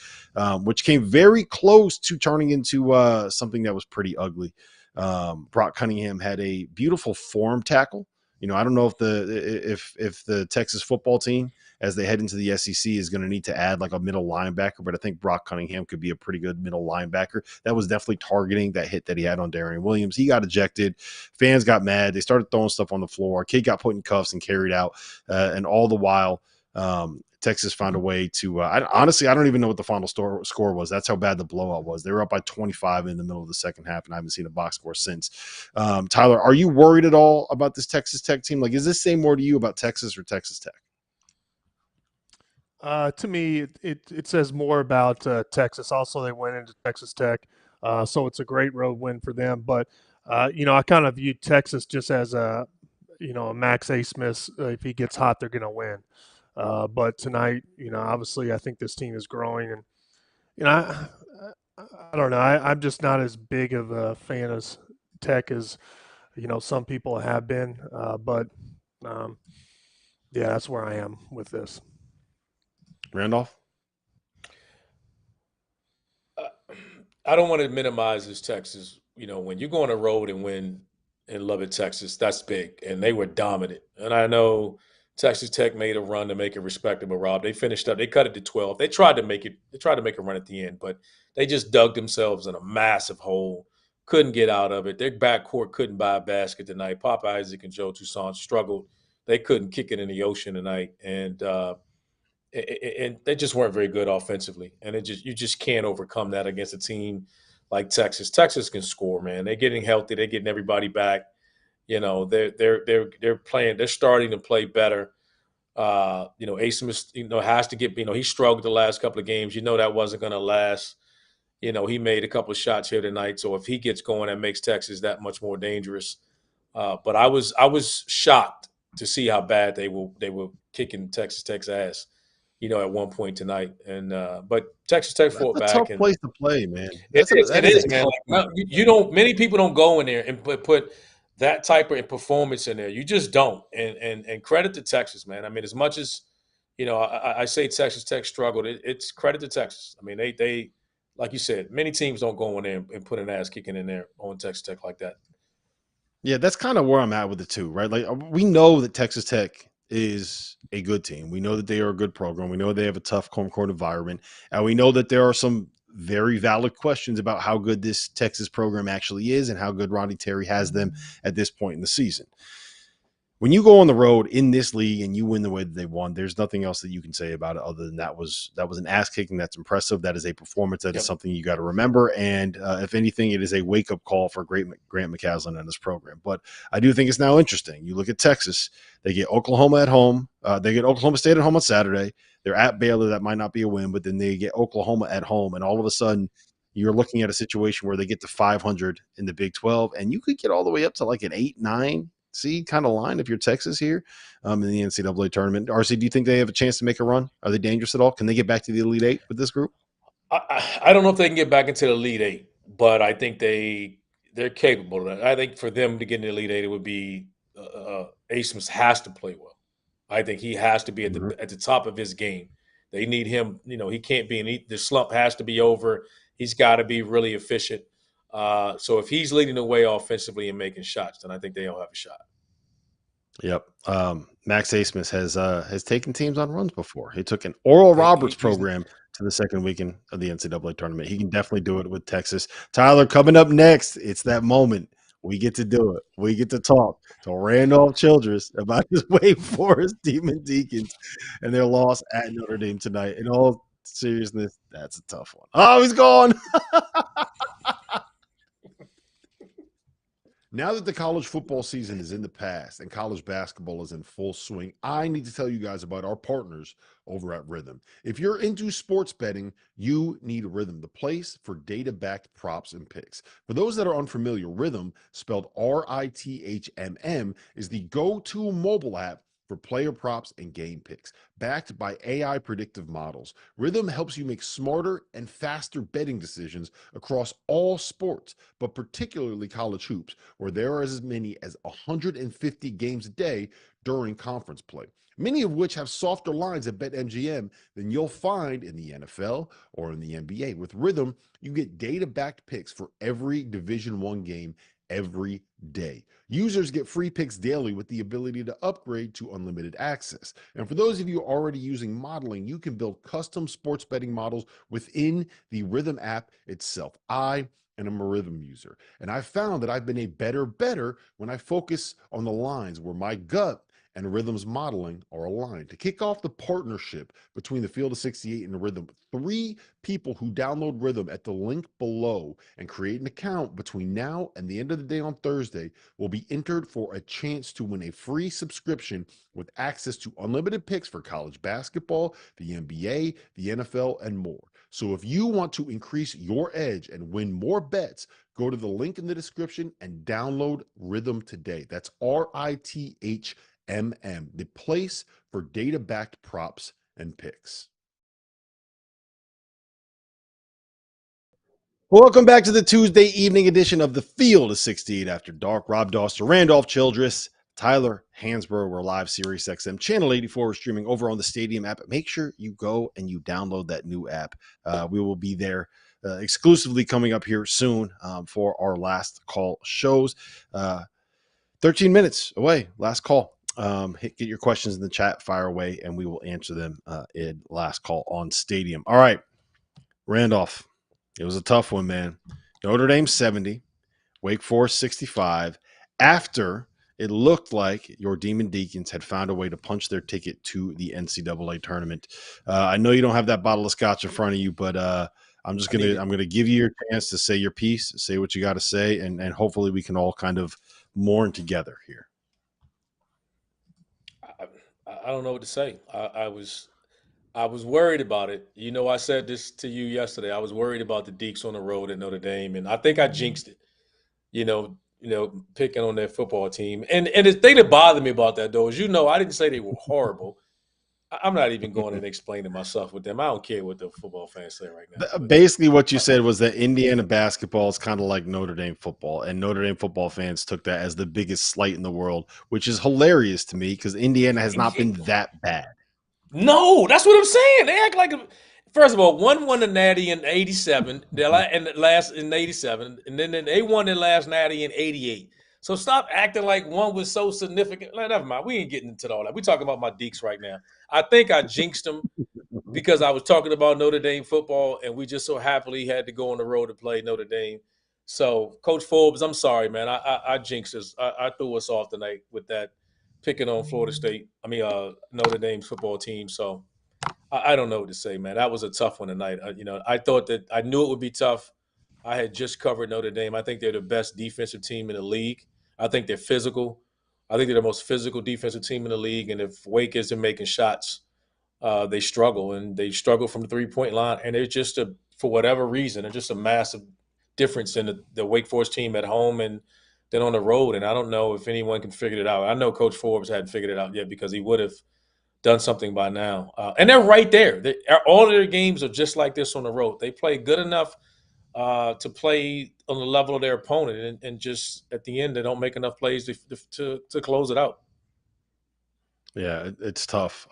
which came very close to turning into something that was pretty ugly. Brock Cunningham had a beautiful form tackle. You know, I don't know if the Texas football team, as they head into the SEC, is going to need to add like a middle linebacker, but I think Brock Cunningham could be a pretty good middle linebacker. That was definitely targeting that hit that he had on Darian Williams. He got ejected. Fans got mad. They started throwing stuff on the floor. Kid got put in cuffs and carried out. And all the while, Texas found a way to honestly, I don't even know what the final score was. That's how bad the blowout was. They were up by 25 in the middle of the second half, and I haven't seen a box score since. Tyler, are you worried at all about this Texas Tech team? Like, is this saying more to you about Texas or Texas Tech?
To me, it says more about Texas. Also, they went into Texas Tech, so it's a great road win for them. But, I kind of view Texas just as a Max A. Smith. If he gets hot, they're going to win. But tonight, obviously I think this team is growing, and, I don't know. I'm just not as big of a fan as Tech as, some people have been. But that's where I am with this.
Randolph?
I don't want to minimize this Texas. When you go on the road and win in Lubbock, Texas, that's big. And they were dominant. And I know Texas Tech made a run to make it respectable, Rob. They finished up. They cut it to 12. They tried to make a run at the end, but they just dug themselves in a massive hole. Couldn't get out of it. Their backcourt couldn't buy a basket tonight. Papa Isaac and Joe Toussaint struggled. They couldn't kick it in the ocean tonight. And they just weren't very good offensively, and you just can't overcome that against a team like Texas. Texas can score, man. They're getting healthy. They're getting everybody back. They're playing. They're starting to play better. A. Smith, has to get. He struggled the last couple of games. That wasn't going to last. He made a couple of shots here tonight. So if he gets going, that makes Texas that much more dangerous. But I was shocked to see how bad they were kicking Texas Tech's ass. At one point tonight, and but Texas Tech fought back.
That's a tough place to play, man.
It is, man. Like, many people don't go in there and put that type of performance in there. You just don't. And credit to Texas, man. I mean, as much as I say Texas Tech struggled, it's credit to Texas. I mean, they like you said, many teams don't go in there and put an ass kicking in there on Texas Tech like that.
Yeah, that's kind of where I'm at with the two, right? Like we know that Texas Tech is a good team. We know that they are a good program. We know they have a tough home court environment. And we know that there are some very valid questions about how good this Texas program actually is and how good Ronnie Terry has them at this point in the season. When you go on the road in this league and you win the way that they won, there's nothing else that you can say about it other than that was an ass kicking. That's impressive. That is a performance. That is something you got to remember. And if anything, it is a wake up call for Grant McCaslin and this program. But I do think it's now interesting. You look at Texas, they get Oklahoma at home. They get Oklahoma State at home on Saturday. They're at Baylor. That might not be a win, but then they get Oklahoma at home. And all of a sudden you're looking at a situation where they get to 500 in the Big 12 and you could get all the way up to like an 8-9 seed kind of line if you're Texas here in the NCAA tournament. RC, do you think they have a chance to make a run? Are they dangerous at all? Can they get back to the Elite Eight with this group?
I don't know if they can get back into the Elite Eight, but I think they're capable of that. I think for them to get in the Elite Eight, it would be A. Smith has to play well. I think he has to be at the top of his game. They need him. He can't be the slump has to be over. He's got to be really efficient. So if he's leading the way offensively and making shots, then I think they all have a shot.
Yep. Max Asmus has taken teams on runs before. He took an Oral Roberts program to the second weekend of the NCAA tournament. He can definitely do it with Texas. Tyler, coming up next, it's that moment. We get to do it. We get to talk to Randolph Childress about his Wake Forest Demon Deacons and their loss at Notre Dame tonight. In all seriousness, that's a tough one. Oh, he's gone.
Now that the college football season is in the past and college basketball is in full swing, I need to tell you guys about our partners over at Rhythm. If you're into sports betting, you need Rhythm, the place for data-backed props and picks. For those that are unfamiliar, Rhythm, spelled RITHMM, is the go-to mobile app for player props and game picks, backed by AI predictive models. Rhythm helps you make smarter and faster betting decisions across all sports, but particularly college hoops, where there are as many as 150 games a day during conference play, many of which have softer lines at BetMGM than you'll find in the NFL or in the NBA. With Rhythm, you get data-backed picks for every Division I game every day. Users get free picks daily with the ability to upgrade to unlimited access. And for those of you already using modeling, you can build custom sports betting models within the Rhythm app itself. I am a Rhythm user, and I found that I've been a better bettor when I focus on the lines where my gut and Rhythm's modeling are aligned. To kick off the partnership between the Field of 68 and Rhythm, 3 people who download Rhythm at the link below and create an account between now and the end of the day on Thursday will be entered for a chance to win a free subscription with access to unlimited picks for college basketball, the NBA, the NFL, and more. So if you want to increase your edge and win more bets, go to the link in the description and download Rhythm today. That's RITHMM, the place for data-backed props and picks.
Welcome back to the Tuesday evening edition of the Field of 68 After Dark. Rob Dauster, Randolph Childress, Tyler Hansbrough. We're live Sirius XM Channel 84. We're streaming over on the Stadium app. Make sure you go and you download that new app. We will be there exclusively coming up here soon for our last call shows. 13 minutes away, last call. Get your questions in the chat, fire away, and we will answer them in last call on Stadium. All right, Randolph. It was a tough one, man. Notre Dame 70, Wake Forest 65. After it looked like your Demon Deacons had found a way to punch their ticket to the NCAA tournament. I know you don't have that bottle of scotch in front of you, but I'm gonna give you your chance to say your piece, say what you got to say, and hopefully we can all kind of mourn together here.
I don't know what to say. I was worried about it. You know, I said this to you yesterday. I was worried about the Deeks on the road at Notre Dame, and I think I jinxed it. You know, picking on their football team. And the thing that bothered me about that, though, is I didn't say they were horrible. I'm not even going and explaining myself with them. I don't care what the football fans say right now.
Basically, what you said was that Indiana basketball is kind of like Notre Dame football, and Notre Dame football fans took that as the biggest slight in the world, which is hilarious to me because Indiana has not been that bad.
No, that's what I'm saying. They act like, first of all, one won the Natty in '87, and last in '87, and then they won their last Natty in '88. So stop acting like one was so significant. Never mind. We ain't getting into all that. We're talking about my Deeks right now. I think I jinxed them because I was talking about Notre Dame football, and we just so happily had to go on the road to play Notre Dame. So, Coach Forbes, I'm sorry, man. I jinxed us. I threw us off tonight with that picking on Notre Dame's football team. So, I don't know what to say, man. That was a tough one tonight. I thought that I knew it would be tough. I had just covered Notre Dame. I think they're the best defensive team in the league. I think they're physical. I think they're the most physical defensive team in the league. And if Wake isn't making shots, they struggle. And they struggle from the three-point line. And they're just, for whatever reason, they're just a massive difference in the Wake Forest team at home and then on the road. And I don't know if anyone can figure it out. I know Coach Forbes hadn't figured it out yet because he would have done something by now. And they're right there. All of their games are just like this on the road. They play good enough to play on the level of their opponent, and just at the end, they don't make enough plays to close it out.
Yeah, it's tough.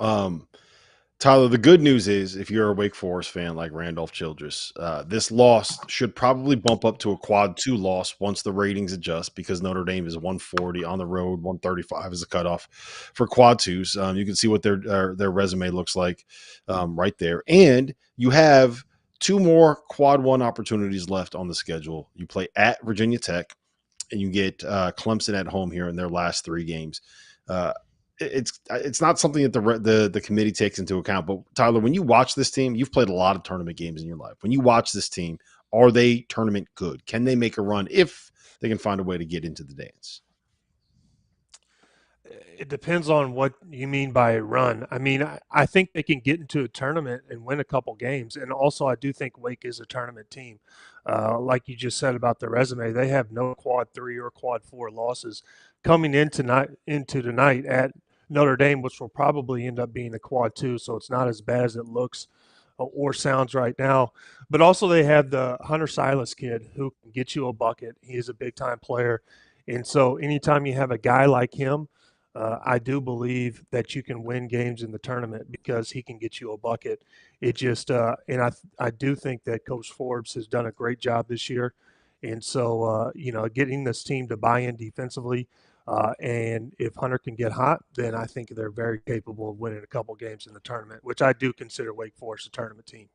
Tyler, the good news is if you're a Wake Forest fan like Randolph Childress, this loss should probably bump up to a quad 2 loss once the ratings adjust because Notre Dame is 140 on the road, 135 is a cutoff for quad 2s. You can see what their resume looks like right there. And you have 2 more quad 1 opportunities left on the schedule. You play at Virginia Tech and you get Clemson at home here in their last 3 games. It's not something that the committee takes into account. But Tyler, when you watch this team, you've played a lot of tournament games in your life. When you watch this team, are they tournament good? Can they make a run if they can find a way to get into the dance?
It depends on what you mean by a run. I mean, I think they can get into a tournament and win a couple games. And also, I do think Wake is a tournament team. Like you just said about their resume, they have no quad 3 or quad 4 losses coming into tonight at Notre Dame, which will probably end up being a quad 2. So it's not as bad as it looks or sounds right now. But also they have the Hunter Silas kid who can get you a bucket. He is a big-time player. And so anytime you have a guy like him, I do believe that you can win games in the tournament because he can get you a bucket. It just and I do think that Coach Forbes has done a great job this year. And so, getting this team to buy in defensively, and if Hunter can get hot, then I think they're very capable of winning a couple games in the tournament, which I do consider Wake Forest a tournament team.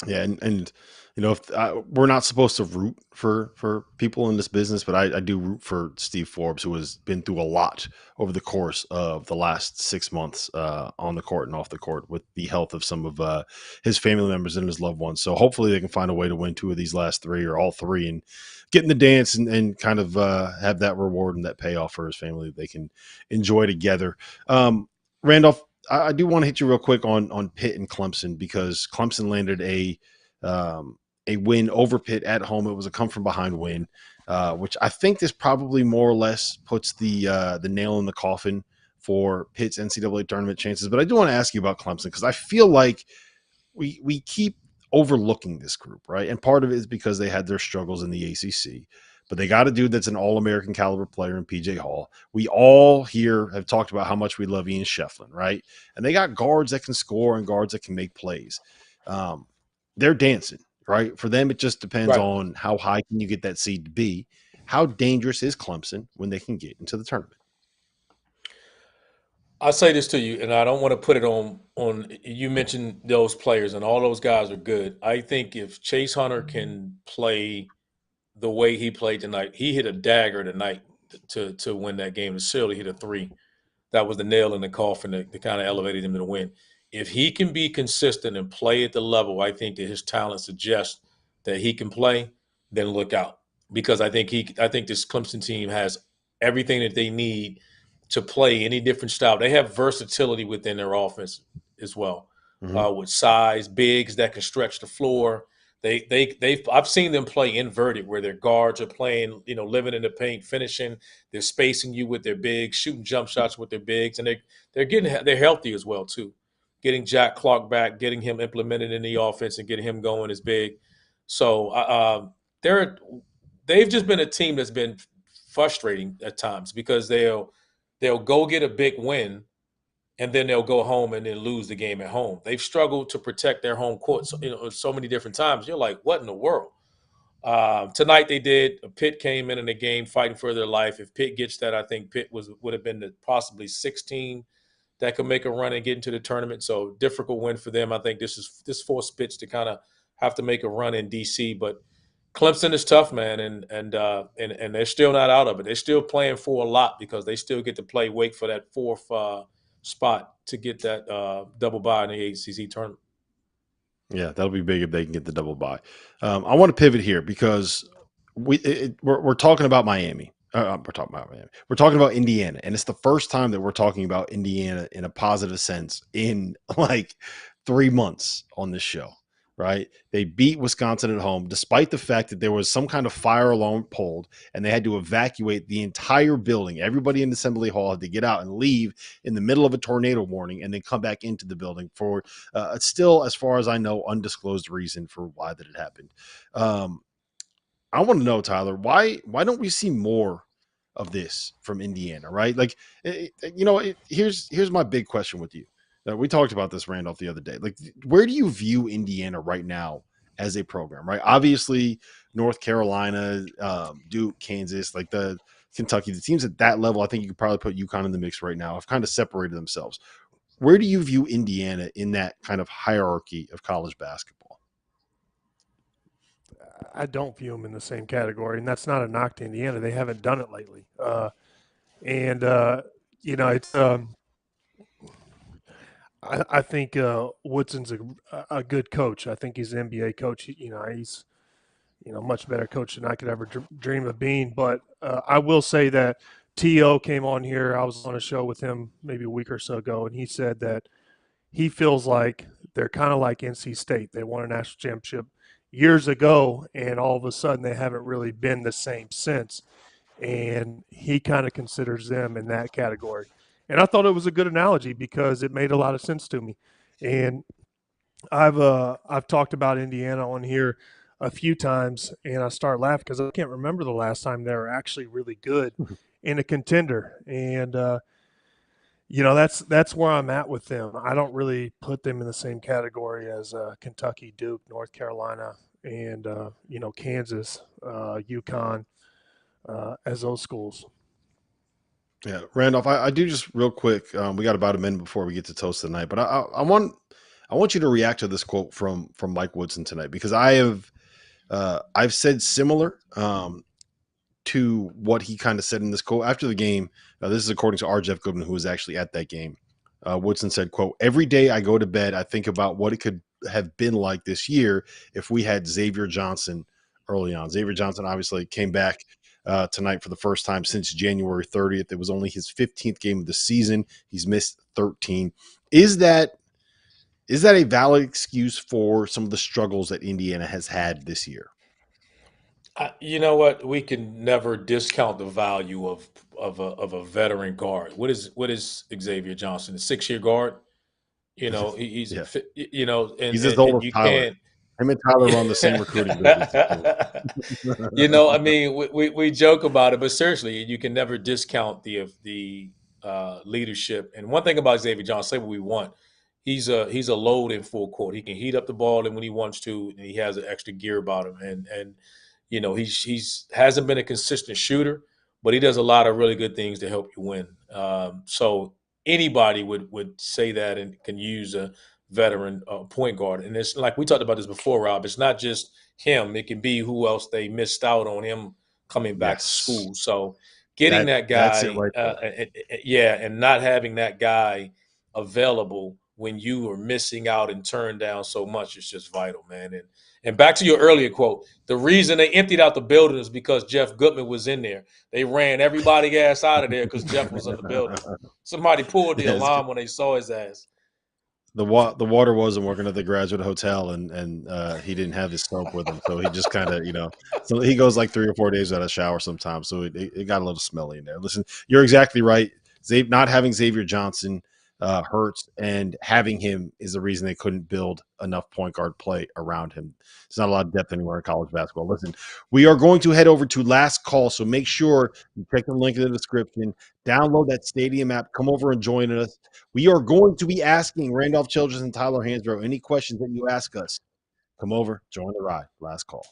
Yeah, and if we're not supposed to root for people in this business, but I do root for Steve Forbes, who has been through a lot over the course of the last 6 months on the court and off the court with the health of some of his family members and his loved ones. So hopefully they can find a way to win 2 of these last 3 or all 3 and get in the dance and kind of have that reward and that payoff for his family that they can enjoy together. Randolph, I do want to hit you real quick on Pitt and Clemson because Clemson landed a win over Pitt at home. It was a come from behind win, which I think this probably more or less puts the nail in the coffin for Pitt's NCAA tournament chances. But I do want to ask you about Clemson because I feel like we keep overlooking this group, right? And part of it is because they had their struggles in the ACC. But they got a dude that's an all-American caliber player in PJ Hall. We all here have talked about how much we love Ian Shefflin, right? And they got guards that can score and guards that can make plays. They're dancing, right? For them, it just depends on how high can you get that seed to be. How dangerous is Clemson when they can get into the tournament?
I'll say this to you, and I don't want to put it on you mentioned those players, and all those guys are good. I think if Chase Hunter can play – the way he played tonight, he hit a dagger tonight to win that game. To seal, he hit a 3. That was the nail in the coffin that kind of elevated him to the win. If he can be consistent and play at the level I think that his talent suggests that he can play, then look out. Because I think this Clemson team has everything that they need to play any different style. They have versatility within their offense as well, with size, bigs that can stretch the floor. I've seen them play inverted where their guards are playing, living in the paint, finishing. They're spacing you with their bigs, shooting jump shots with their bigs, and they're healthy as well too. Getting Jack Clark back, getting him implemented in the offense, and getting him going is big. So they've just been a team that's been frustrating at times because they'll go get a big win, and then they'll go home and then lose the game at home. They've struggled to protect their home court so many different times. You're like, what in the world? Tonight they did. Pitt came in the game fighting for their life. If Pitt gets that, I think Pitt would have been the possibly 16 that could make a run and get into the tournament. So difficult win for them. I think this forced Pitt to kind of have to make a run in DC. But Clemson is tough, man, and they're still not out of it. They're still playing for a lot because they still get to play Wake for that 4th spot to get that double bye in the ACC tournament.
Yeah, that'll be big if they can get the double bye. I want to pivot here because we're talking about Miami. We're talking about Miami. We're talking about Indiana, and it's the first time that we're talking about Indiana in a positive sense in like 3 months on this show. Right? They beat Wisconsin at home, despite the fact that there was some kind of fire alarm pulled and they had to evacuate the entire building. Everybody in the Assembly Hall had to get out and leave in the middle of a tornado warning and then come back into the building for still, as far as I know, undisclosed reason for why that had happened. I want to know, Tyler, why don't we see more of this from Indiana, right? Like, here's my big question with you. We talked about this, Randolph, the other day. Like, where do you view Indiana right now as a program? Right, obviously, North Carolina, Duke, Kansas, like the Kentucky, the teams at that level. I think you could probably put UConn in the mix right now. Have kind of separated themselves. Where do you view Indiana in that kind of hierarchy of college basketball?
I don't view them in the same category, and that's not a knock to Indiana. They haven't done it lately, it's. I think Woodson's a good coach. I think he's an NBA coach. He's much better coach than I could ever dream of being. But I will say that T.O. came on here. I was on a show with him maybe a week or so ago, and he said that he feels like they're kind of like NC State. They won a national championship years ago, and all of a sudden they haven't really been the same since. And he kind of considers them in that category. And I thought it was a good analogy because it made a lot of sense to me. And I've talked about Indiana on here a few times, and I start laughing because I can't remember the last time they were actually really good in a contender. And that's where I'm at with them. I don't really put them in the same category as Kentucky, Duke, North Carolina, and Kansas, UConn, as those schools.
Yeah, Randolph, I do just real quick. We got about a minute before we get to toast tonight, but I want you to react to this quote from Mike Woodson tonight, because I've said similar to what he kind of said in this quote after the game. This is according to R. Jeff Goodman, who was actually at that game. Woodson said, quote, "Every day I go to bed, I think about what it could have been like this year if we had Xavier Johnson early on." Xavier Johnson obviously came back tonight for the first time since January 30th. It was only his 15th game of the season. He's missed 13. Is that a valid excuse for some of the struggles that Indiana has had this year?
You know what? We can never discount the value of a veteran guard. What is Xavier Johnson? A 6-year guard? He's
Yeah.
and
he's as old as
you
Tyler.
can't.
Him and Tyler were on the same recruiting business.
We joke about it, but seriously, you can never discount the leadership. And one thing about Xavier Johnson, say what we want, he's a load in full court. He can heat up the ball, and when he wants to, and he has an extra gear about him. And he's hasn't been a consistent shooter, but he does a lot of really good things to help you win. So anybody would say that and can use a veteran point guard. And it's like we talked about this before, Rob. It's not just him. It can be who else they missed out on him coming back to school. So getting that guy, and not having that guy available when you are missing out and turned down so much is just vital, man. And back to your earlier quote, the reason they emptied out the building is because Jeff Goodman was in there. They ran everybody ass out of there because Jeff was in the building. Somebody pulled the alarm when they saw his ass.
The water wasn't working at the Graduate Hotel, and he didn't have his soap with him, so he just kind of so he goes like 3 or 4 days without a shower sometimes, so it got a little smelly in there. Listen, you're exactly right. Not having Xavier Johnson hurts, and having him is the reason they couldn't build enough point guard play around him. There's not a lot of depth anywhere in college basketball. Listen, we are going to head over to Last Call, so make sure you check the link in the description, download that Stadium app, come over and join us. We are going to be asking Randolph Childress and Tyler Hansbrough any questions that you ask us. Come over, join the ride. Last Call.